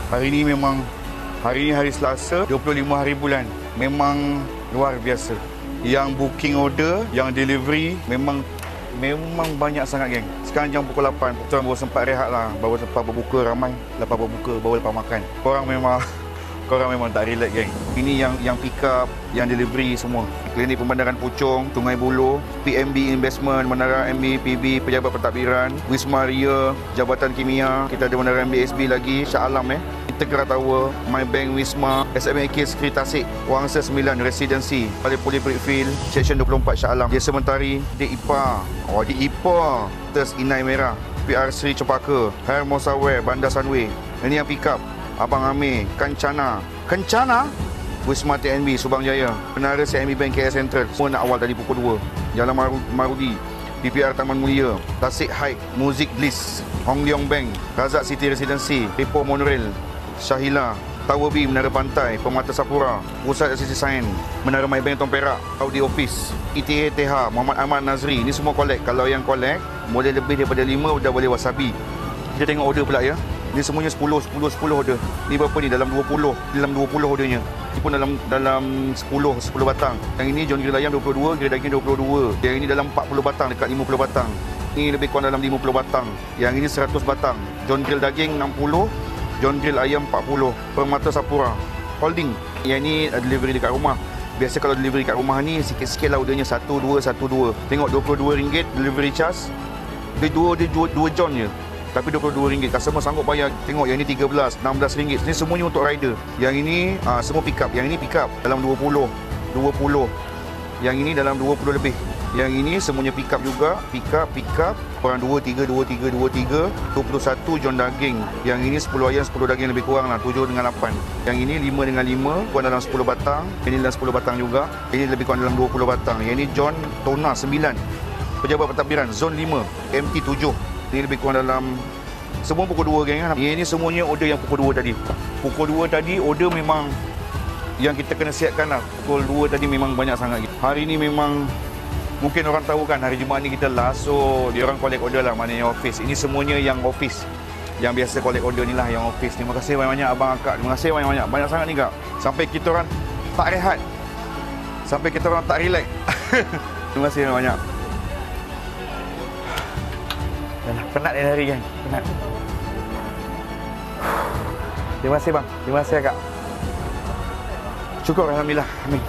Hari ni memang, hari ni hari Selasa, 25 hari bulan. Memang luar biasa. Yang booking order, yang delivery memang banyak sangat, geng. Sekarang jam pukul 8, kita baru sempat rehat lah. Baru sempat berbuka ramai. Lepas berbuka, baru lepas makan. Korang memang tak relax, geng. Ini yang pick up, yang delivery semua. Klinik Pembandaran Puchong, Sungai Buloh, PMB Investment, Menara MB, PB, Pejabat Pentadbiran, Wisma Ria, Jabatan Kimia. Kita ada Menara MBSB lagi, Shah Alam Integra Tower, MyBank Wisma, SMAK Sekri Tasik, Wangsa 9, Residency, Balik Poli Brickfield, Section 24 Shah Alam, Jasa Mentari, Dik Ipa, Dik Ipa, Tes Inai Merah, PR Sri Cepaka, Hermosa Wear, Bandar Sunway. Ini yang pick up. Abang Amir, Kencana, Wisma TNB, Subang Jaya, Menara CIMB Bank KL Central. Semua nak awal tadi pukul 2. Jalan Marudi, PPR Taman Mulia, Tasik High, Music Bliss, Hong Leong Bank, Razak City Residency, Depo Monorail, Syahila, Tower B, Menara Pantai, Permata Sapura, Pusat Asisi Sains, Menara MyBank Tong Perak, Audi Office, ETA TH, Muhammad Ahmad Nazri. Ini semua collect. Kalau yang collect, boleh lebih daripada 5, dah boleh wasabi. Kita tengok order pula ya. Ini semuanya 10 order. Ni berapa ni? Dalam 20 ordernya. Ini pun dalam 10 batang. Yang ini John Grill ayam 22, grill daging 22. Yang ini dalam 40 batang, dekat 50 batang. Ini lebih kurang dalam 50 batang. Yang ini 100 batang. John Grill daging 60, John Grill ayam 40. Permata Sapura. Holding. Yang ini delivery dekat rumah. Biasa kalau delivery kat rumah ni sikit-sikit lah ordernya 12. Tengok RM22 delivery charge. Dia 2 John je. Tapi RM22. Customer sanggup bayar. Tengok yang ini 13, RM16. Ini semuanya untuk rider. Yang ini semua pick up. Yang ini pick up dalam 20. Yang ini dalam 20 lebih. Yang ini semuanya pick up juga. Pick up. Kurang 23, 21 John daging. Yang ini 10 ayam, 10 daging lebih kurang lah. 7 dengan 8. Yang ini 5 dengan 5. Kurang dalam 10 batang. Ini dalam 10 batang juga. Ini lebih kurang dalam 20 batang. Yang ini John Tona 9. Pejabat Pentadbiran Zon 5. MT 7. Ini lebih kurang dalam semua pukul 2, geng. Ini semuanya order yang pukul 2 tadi. Pukul 2 tadi order memang yang kita kena siapkan lah. Pukul 2 tadi memang banyak sangat. Hari ni memang mungkin orang tahu kan, hari Jumaat ni kita last, so dia orang collect order lah, maknanya office. Ini semuanya yang office. Yang biasa collect order ni lah yang office. Terima kasih banyak-banyak abang akak. Terima kasih banyak-banyak. Banyak sangat ni kak. Sampai kita orang tak rehat. Sampai kita orang tak relax. Terima kasih banyak-banyak. Penat dia hari kan? Penat. Terima kasih bang. Terima kasih kak. Syukur alhamdulillah. Amin.